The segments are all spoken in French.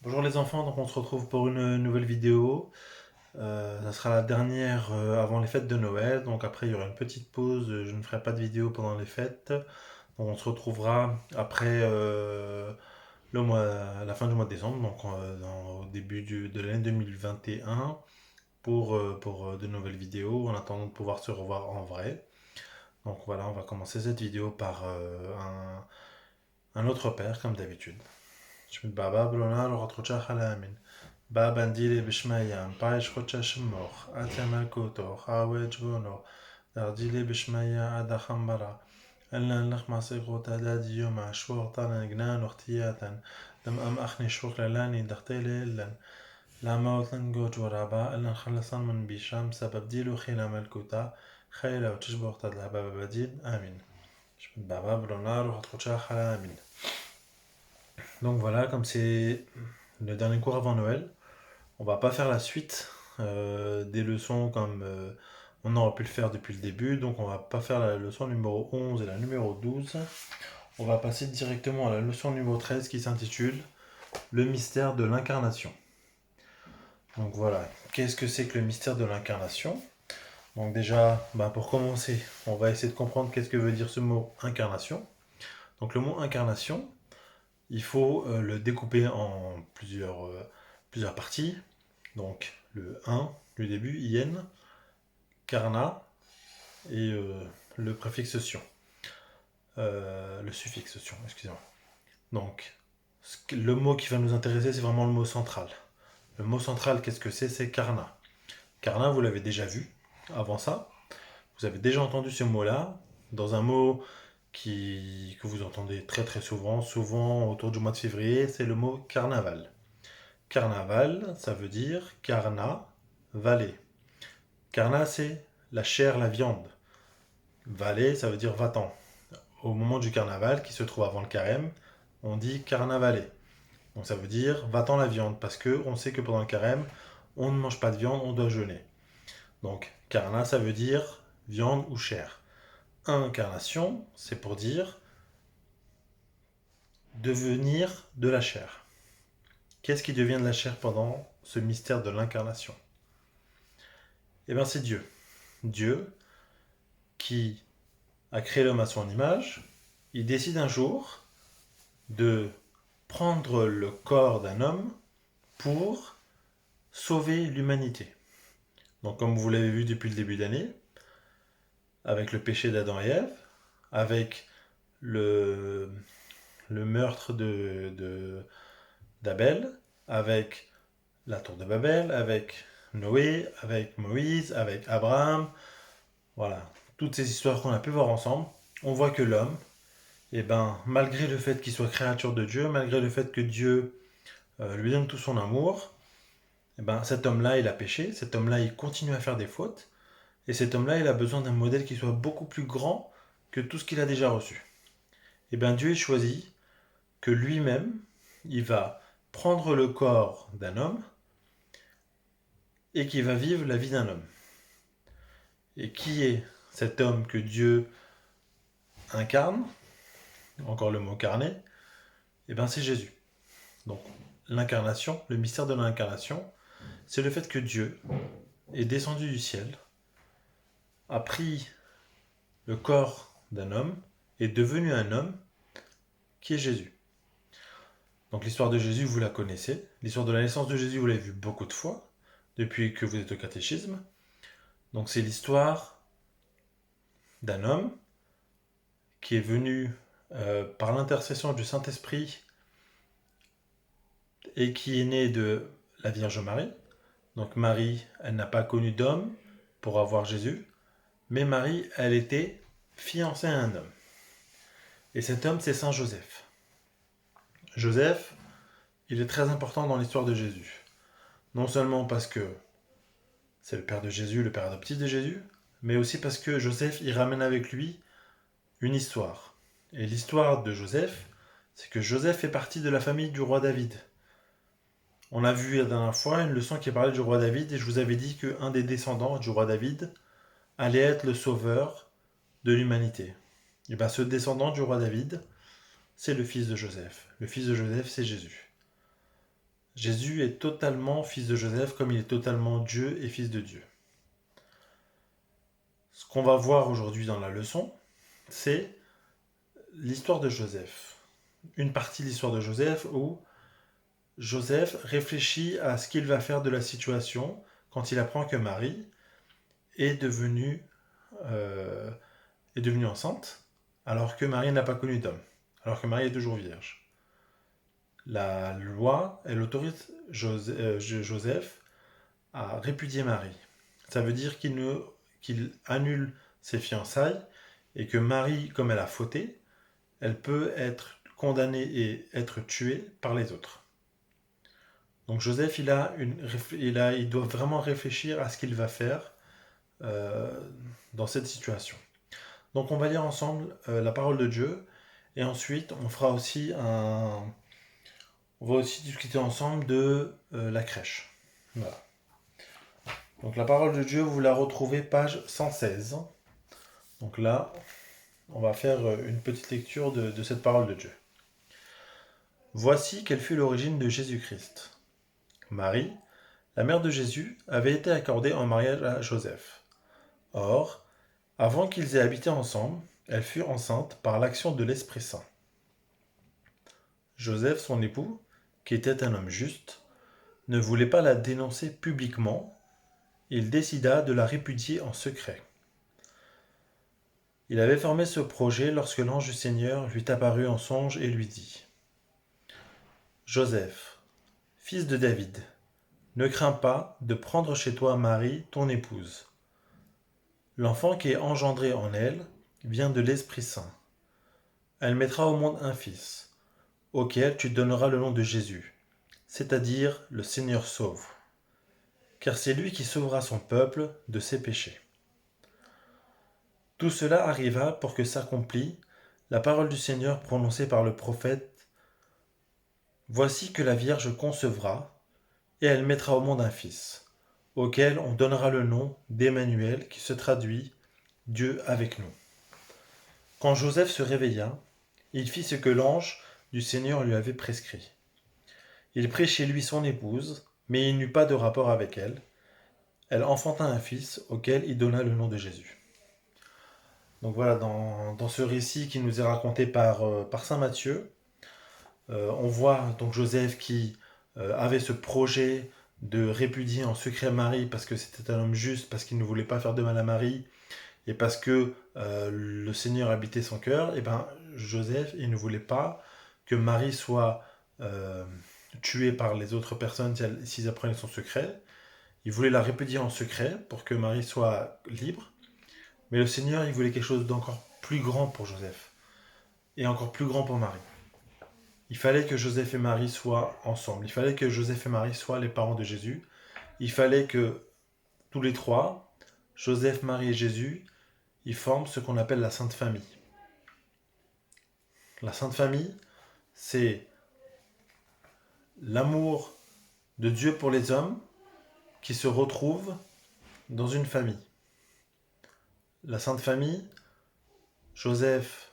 Bonjour les enfants, donc on se retrouve pour une nouvelle vidéo. Ça sera la dernière avant les fêtes de Noël, donc après il y aura une petite pause, je ne ferai pas de vidéo pendant les fêtes. Donc on se retrouvera après la fin du mois de décembre, donc au début de l'année 2021 pour de nouvelles vidéos, en attendant de pouvoir se revoir en vrai. Donc voilà, on va commencer cette vidéo par un autre père comme d'habitude. Je me baba blona le بابا نديري بشمية مبايش خوتشا شموخ أتي مالكوتو خاوي جبونو درديلي بشمية أدا خمبرة إلا نلخ ما صيغو تدادي يوم شوغ طانا جنان اختياتا دم أم أخني شوغ للاني دختيلي إلا لا موتن جوج ورابا إلا نخلصان من بيشام سبب ديلو خيلا مالكوتا خيلا وتشبوغ تدلا بابا بديل آمين بابا برونار وخوتشا خلا آمين. Donc voilà, comme c'est le dernier cours avant Noël, on va pas faire la suite des leçons comme on aurait pu le faire depuis le début. Donc on va pas faire la leçon numéro 11 et la numéro 12. On va passer directement à la leçon numéro 13 qui s'intitule Le mystère de l'incarnation. Donc voilà, qu'est-ce que c'est que le mystère de l'incarnation? Donc déjà, pour commencer, on va essayer de comprendre qu'est-ce que veut dire ce mot incarnation. Donc le mot incarnation, il faut le découper en plusieurs parties. Donc le 1, le début, IN, karna, et le préfixe sion. Le suffixe sion, excusez-moi. Donc, le mot qui va nous intéresser, c'est vraiment le mot central. Le mot central, qu'est-ce que c'est? C'est karna. Karna, vous l'avez déjà vu avant ça. Vous avez déjà entendu ce mot-là dans un mot que vous entendez très très souvent, souvent autour du mois de février, c'est le mot carnaval. Carnaval, ça veut dire karna, valet. Karna, c'est la chair, la viande. Valet, ça veut dire va-t'en. Au moment du carnaval, qui se trouve avant le carême, on dit carnavalet. Donc ça veut dire va-t'en la viande, parce que on sait que pendant le carême, on ne mange pas de viande, on doit jeûner. Donc carna, ça veut dire viande ou chair. Incarnation, c'est pour dire devenir de la chair. Qu'est-ce qui devient de la chair pendant ce mystère de l'incarnation? Eh bien c'est Dieu. Dieu qui a créé l'homme à son image, il décide un jour de prendre le corps d'un homme pour sauver l'humanité. Donc comme vous l'avez vu depuis le début d'année, avec le péché d'Adam et Ève, avec le, le meurtre d'Abel, avec la tour de Babel, avec Noé, avec Moïse, avec Abraham, voilà, toutes ces histoires qu'on a pu voir ensemble, on voit que l'homme, malgré le fait qu'il soit créature de Dieu, malgré le fait que Dieu lui donne tout son amour, cet homme-là, il a péché, cet homme-là, il continue à faire des fautes, et cet homme-là, il a besoin d'un modèle qui soit beaucoup plus grand que tout ce qu'il a déjà reçu. Dieu choisit que lui-même, il va prendre le corps d'un homme et qui va vivre la vie d'un homme. Et qui est cet homme que Dieu incarne? Encore le mot carné. C'est Jésus. Donc l'incarnation, le mystère de l'incarnation, c'est le fait que Dieu est descendu du ciel, a pris le corps d'un homme, est devenu un homme qui est Jésus. Donc l'histoire de Jésus, vous la connaissez. L'histoire de la naissance de Jésus, vous l'avez vue beaucoup de fois, depuis que vous êtes au catéchisme. Donc c'est l'histoire d'un homme qui est venu par l'intercession du Saint-Esprit et qui est né de la Vierge Marie. Donc Marie, elle n'a pas connu d'homme pour avoir Jésus, mais Marie, elle était fiancée à un homme. Et cet homme, c'est Saint Joseph. Joseph, il est très important dans l'histoire de Jésus. Non seulement parce que c'est le père de Jésus, le père adoptif de Jésus, mais aussi parce que Joseph, il ramène avec lui une histoire. Et l'histoire de Joseph, c'est que Joseph fait partie de la famille du roi David. On a vu la dernière fois une leçon qui parlait du roi David, et je vous avais dit qu'un des descendants du roi David allait être le sauveur de l'humanité. Et ce descendant du roi David, c'est le fils de Joseph. Le fils de Joseph, c'est Jésus. Jésus est totalement fils de Joseph comme il est totalement Dieu et fils de Dieu. Ce qu'on va voir aujourd'hui dans la leçon, c'est l'histoire de Joseph. Une partie de l'histoire de Joseph où Joseph réfléchit à ce qu'il va faire de la situation quand il apprend que Marie est devenue, euh, est devenue enceinte, alors que Marie n'a pas connu d'homme, alors que Marie est toujours vierge. La loi, elle autorise Joseph à répudier Marie. Ça veut dire qu'il annule ses fiançailles et que Marie, comme elle a fauté, elle peut être condamnée et être tuée par les autres. Donc Joseph, il doit vraiment réfléchir à ce qu'il va faire euh, dans cette situation. Donc on va lire ensemble la parole de Dieu et ensuite on va aussi discuter ensemble de la crèche. Voilà. Donc la parole de Dieu, vous la retrouvez page 116. Donc là, on va faire une petite lecture de cette parole de Dieu. Voici quelle fut l'origine de Jésus-Christ. Marie, la mère de Jésus, avait été accordée en mariage à Joseph. Or, avant qu'ils aient habité ensemble, elle fut enceinte par l'action de l'Esprit Saint. Joseph, son époux, qui était un homme juste, ne voulait pas la dénoncer publiquement. Il décida de la répudier en secret. Il avait formé ce projet lorsque l'ange du Seigneur lui apparut en songe et lui dit : Joseph, fils de David, ne crains pas de prendre chez toi Marie, ton épouse. L'enfant qui est engendré en elle vient de l'Esprit Saint. Elle mettra au monde un fils, auquel tu donneras le nom de Jésus, c'est-à-dire le Seigneur sauve, car c'est lui qui sauvera son peuple de ses péchés. Tout cela arriva pour que s'accomplît la parole du Seigneur prononcée par le prophète : Voici que la Vierge concevra, et elle mettra au monde un fils, auquel on donnera le nom d'Emmanuel, qui se traduit Dieu avec nous. Quand Joseph se réveilla, il fit ce que l'ange du Seigneur lui avait prescrit. Il prit chez lui son épouse, mais il n'eut pas de rapport avec elle. Elle enfanta un fils, auquel il donna le nom de Jésus. Donc voilà, dans ce récit qui nous est raconté par saint Matthieu, on voit donc Joseph qui avait ce projet de répudier en secret Marie parce que c'était un homme juste, parce qu'il ne voulait pas faire de mal à Marie, et parce que le Seigneur habitait son cœur. Et ben Joseph, il ne voulait pas que Marie soit tuée par les autres personnes s'ils apprenaient son secret. Il voulait la répudier en secret pour que Marie soit libre. Mais le Seigneur, il voulait quelque chose d'encore plus grand pour Joseph et encore plus grand pour Marie. Il fallait que Joseph et Marie soient ensemble. Il fallait que Joseph et Marie soient les parents de Jésus. Il fallait que tous les trois, Joseph, Marie et Jésus, ils forment ce qu'on appelle la Sainte Famille. La Sainte Famille, c'est l'amour de Dieu pour les hommes qui se retrouvent dans une famille. La Sainte Famille, Joseph,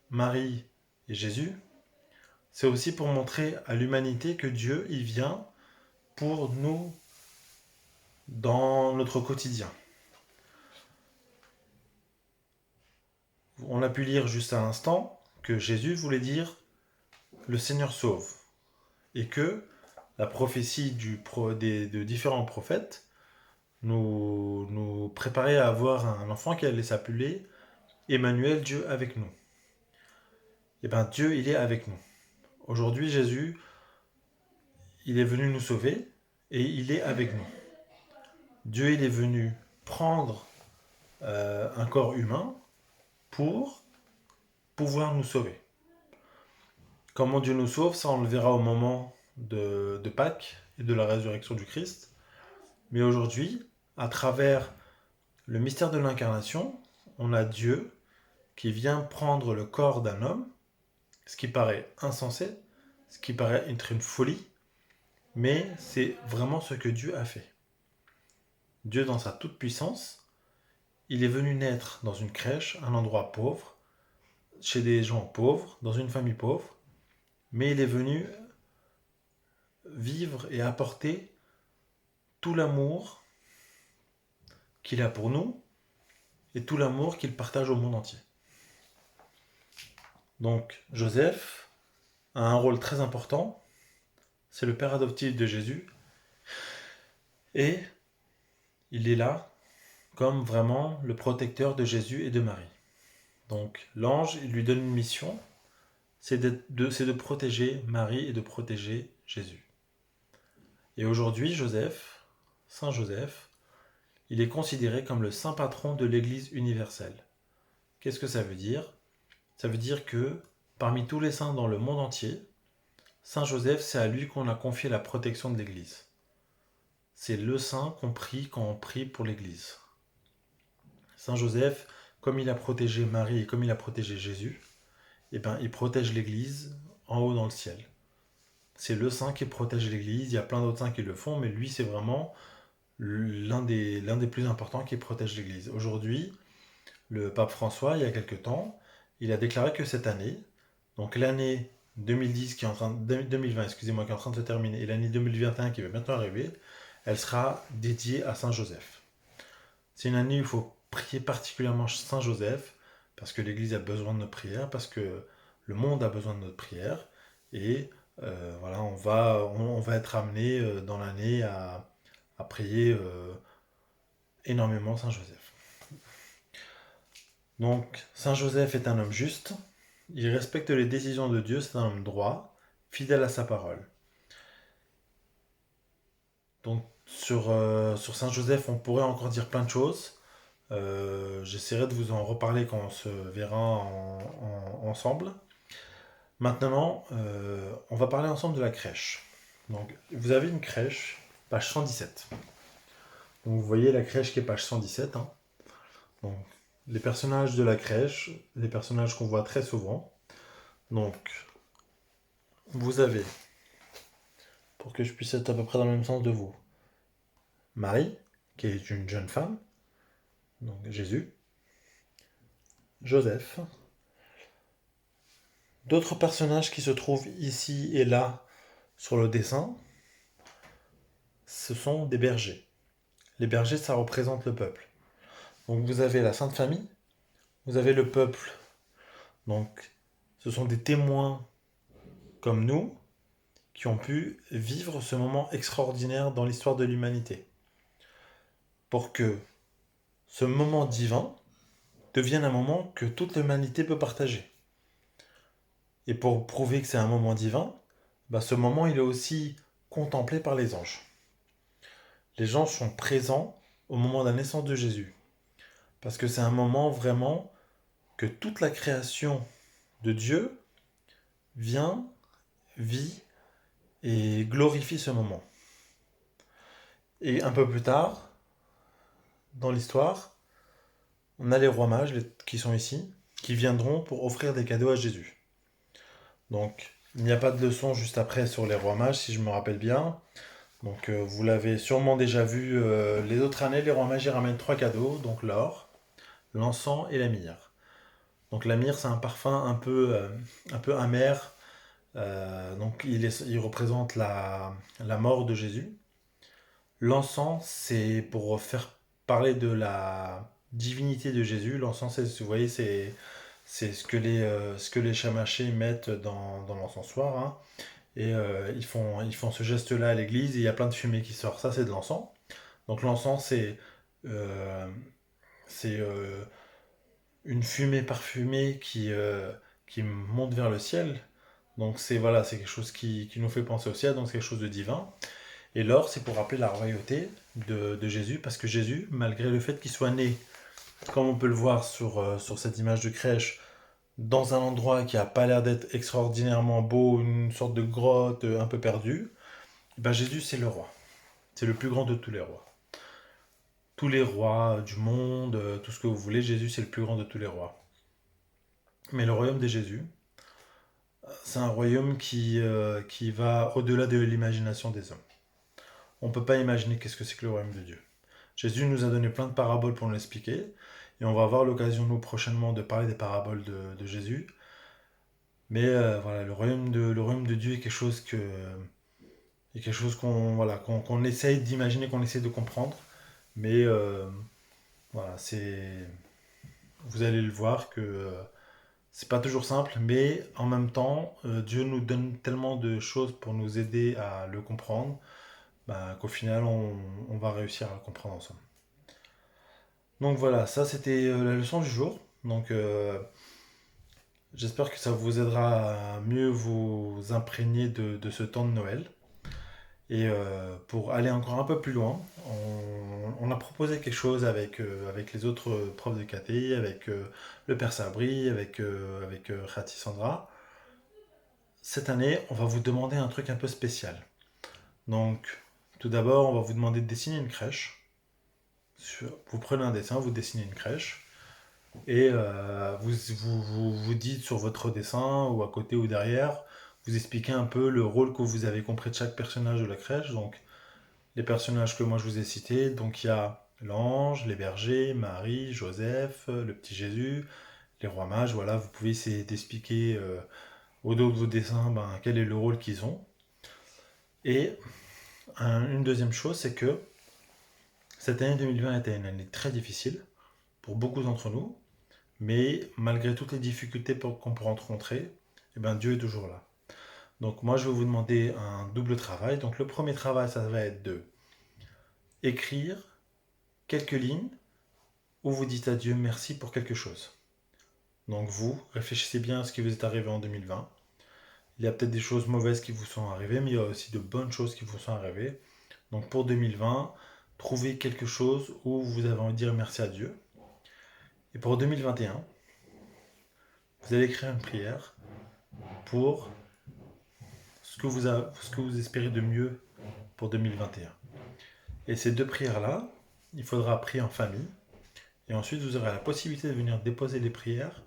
Marie et Jésus, c'est aussi pour montrer à l'humanité que Dieu, il vient pour nous dans notre quotidien. On a pu lire juste à l'instant que Jésus voulait dire le Seigneur sauve, et que la prophétie de différents prophètes nous préparait à avoir un enfant qui allait s'appeler Emmanuel, Dieu avec nous. Et bien Dieu, il est avec nous. Aujourd'hui, Jésus, il est venu nous sauver et il est avec nous. Dieu, il est venu prendre un corps humain pour pouvoir nous sauver. Comment Dieu nous sauve, ça on le verra au moment de Pâques et de la résurrection du Christ. Mais aujourd'hui, à travers le mystère de l'incarnation, on a Dieu qui vient prendre le corps d'un homme, ce qui paraît insensé, ce qui paraît être une folie, mais c'est vraiment ce que Dieu a fait. Dieu, dans sa toute-puissance, il est venu naître dans une crèche, un endroit pauvre, chez des gens pauvres, dans une famille pauvre, mais il est venu vivre et apporter tout l'amour qu'il a pour nous et tout l'amour qu'il partage au monde entier. Donc Joseph a un rôle très important, c'est le père adoptif de Jésus, et il est là comme vraiment le protecteur de Jésus et de Marie. Donc l'ange, il lui donne une mission, c'est de protéger Marie et de protéger Jésus. Et aujourd'hui, Saint Joseph, il est considéré comme le saint patron de l'Église universelle. Qu'est-ce que ça veut dire ? Ça veut dire que parmi tous les saints dans le monde entier, Saint Joseph, c'est à lui qu'on a confié la protection de l'Église. C'est le saint qu'on prie quand on prie pour l'Église. Saint Joseph, comme il a protégé Marie et comme il a protégé Jésus, eh ben, il protège l'Église en haut dans le ciel. C'est le saint qui protège l'Église, il y a plein d'autres saints qui le font, mais lui c'est vraiment l'un des plus importants qui protège l'Église. Aujourd'hui, le pape François, il y a quelque temps, il a déclaré que cette année, donc l'année 2010 qui est 2020, excusez-moi, qui est en train de se terminer, et l'année 2021 qui va bientôt arriver, elle sera dédiée à Saint Joseph. C'est une année où il faut prier particulièrement Saint Joseph, parce que l'Église a besoin de notre prière, parce que le monde a besoin de notre prière, et voilà, on va être amené dans l'année à prier énormément Saint Joseph. Donc, Saint Joseph est un homme juste, il respecte les décisions de Dieu, c'est un homme droit, fidèle à sa parole. Donc, sur Saint Joseph, on pourrait encore dire plein de choses. J'essaierai de vous en reparler quand on se verra ensemble. Maintenant, on va parler ensemble de la crèche. Donc, vous avez une crèche, page 117. Donc, vous voyez la crèche qui est page 117. Hein. Donc, les personnages de la crèche, les personnages qu'on voit très souvent. Donc, vous avez, pour que je puisse être à peu près dans le même sens de vous, Marie, qui est une jeune femme, donc Jésus, Joseph, d'autres personnages qui se trouvent ici et là sur le dessin, ce sont des bergers. Les bergers, ça représente le peuple. Donc vous avez la Sainte Famille, vous avez le peuple. Donc ce sont des témoins comme nous qui ont pu vivre ce moment extraordinaire dans l'histoire de l'humanité. Pour que ce moment divin devienne un moment que toute l'humanité peut partager. Et pour prouver que c'est un moment divin, ce moment il est aussi contemplé par les anges. Les anges sont présents au moment de la naissance de Jésus. Parce que c'est un moment vraiment que toute la création de Dieu vient, vit et glorifie ce moment. Et un peu plus tard, dans l'histoire, on a les rois mages qui sont ici, qui viendront pour offrir des cadeaux à Jésus. Donc, il n'y a pas de leçon juste après sur les rois mages, si je me rappelle bien. Donc, vous l'avez sûrement déjà vu les autres années, les rois mages ils ramènent 3 cadeaux, donc l'or, l'encens et la myrrhe. Donc la myrrhe, c'est un parfum un peu amer. Donc il représente la mort de Jésus. L'encens, c'est pour faire parler de la divinité de Jésus. L'encens, vous voyez, c'est ce que les chamachés mettent dans l'encensoir. Hein. Et ils font ce geste-là à l'église et il y a plein de fumée qui sort. Ça, c'est de l'encens. Donc l'encens, euh, c'est une fumée parfumée qui monte vers le ciel. Donc c'est quelque chose qui nous fait penser au ciel, donc c'est quelque chose de divin. Et l'or, c'est pour rappeler la royauté de Jésus, parce que Jésus, malgré le fait qu'il soit né, comme on peut le voir sur cette image de crèche, dans un endroit qui n'a pas l'air d'être extraordinairement beau, une sorte de grotte un peu perdue, Jésus c'est le roi. C'est le plus grand de tous les rois. Tous les rois du monde, tout ce que vous voulez, Jésus c'est le plus grand de tous les rois. Mais le royaume de Jésus, c'est un royaume qui va au-delà de l'imagination des hommes. On ne peut pas imaginer qu'est-ce que c'est que le royaume de Dieu. Jésus nous a donné plein de paraboles pour nous l'expliquer, et on va avoir l'occasion, nous, prochainement, de parler des paraboles de Jésus. Mais le royaume de Dieu est quelque chose Il y a quelque chose qu'on essaye d'imaginer, qu'on essaye de comprendre. Mais voilà, vous allez le voir que c'est pas toujours simple, mais en même temps, Dieu nous donne tellement de choses pour nous aider à le comprendre, bah, qu'au final, on va réussir à le comprendre ensemble. Donc voilà, ça c'était la leçon du jour. Donc j'espère que ça vous aidera à mieux vous imprégner de ce temps de Noël. Et pour aller encore un peu plus loin, on a proposé quelque chose avec les autres profs de KTI, avec le père Sabri, avec Khati Sandra. Cette année, on va vous demander un truc un peu spécial. Donc, tout d'abord, on va vous demander de dessiner une crèche. Vous prenez un dessin, vous dessinez une crèche, et vous dites sur votre dessin, ou à côté ou derrière, vous expliquez un peu le rôle que vous avez compris de chaque personnage de la crèche. Donc, les personnages que moi je vous ai cités, donc il y a l'ange, les bergers, Marie, Joseph, le petit Jésus, les rois mages, voilà, vous pouvez essayer d'expliquer au dos de vos dessins ben, quel est le rôle qu'ils ont. Et une deuxième chose, c'est que cette année 2020 était une année très difficile pour beaucoup d'entre nous, mais malgré toutes les difficultés qu'on peut rencontrer, eh ben Dieu est toujours là. Donc moi je vais vous demander un double travail. Donc le premier travail, ça va être de écrire quelques lignes où vous dites à Dieu merci pour quelque chose. Donc vous, réfléchissez bien à ce qui vous est arrivé en 2020. Il y a peut-être des choses mauvaises qui vous sont arrivées, mais il y a aussi de bonnes choses qui vous sont arrivées. Donc pour 2020, trouvez quelque chose où vous avez envie de dire merci à Dieu. Et pour 2021, vous allez écrire une prière pour ce que vous espérez de mieux pour 2021. Et ces deux prières-là, il faudra prier en famille. Et ensuite, vous aurez la possibilité de venir déposer les prières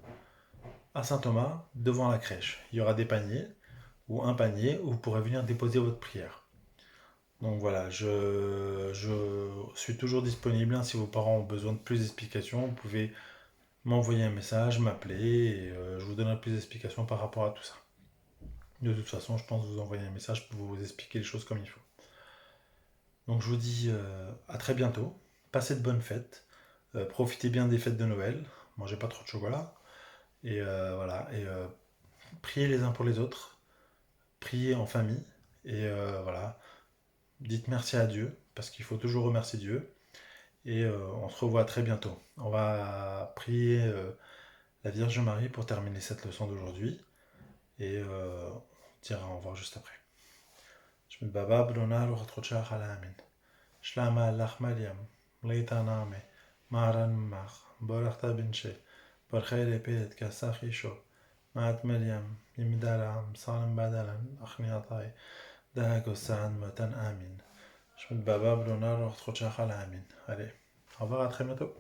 à Saint-Thomas devant la crèche. Il y aura des paniers ou un panier où vous pourrez venir déposer votre prière. Donc voilà, je suis toujours disponible. Si vos parents ont besoin de plus d'explications, vous pouvez m'envoyer un message, m'appeler et je vous donnerai plus d'explications par rapport à tout ça. De toute façon, je pense vous envoyer un message pour vous expliquer les choses comme il faut. Donc je vous dis à très bientôt. Passez de bonnes fêtes. Profitez bien des fêtes de Noël. Mangez pas trop de chocolat. Et voilà. Et priez les uns pour les autres. Priez en famille. Et voilà. Dites merci à Dieu. Parce qu'il faut toujours remercier Dieu. Et on se revoit très bientôt. On va prier la Vierge Marie pour terminer cette leçon d'aujourd'hui. Et on dira au revoir juste après. Je me baba bruna rocha halamin. Shlama lach Mariam. Leita name. Maran mach. Borachta binche. Barchere pet kasach isho. Maat Mariam. Yimidaram. Salam badalan. Achniatai. Dago saan matan amin. Je me baba bruna rocha halamin. Allez, au revoir, à très bientôt.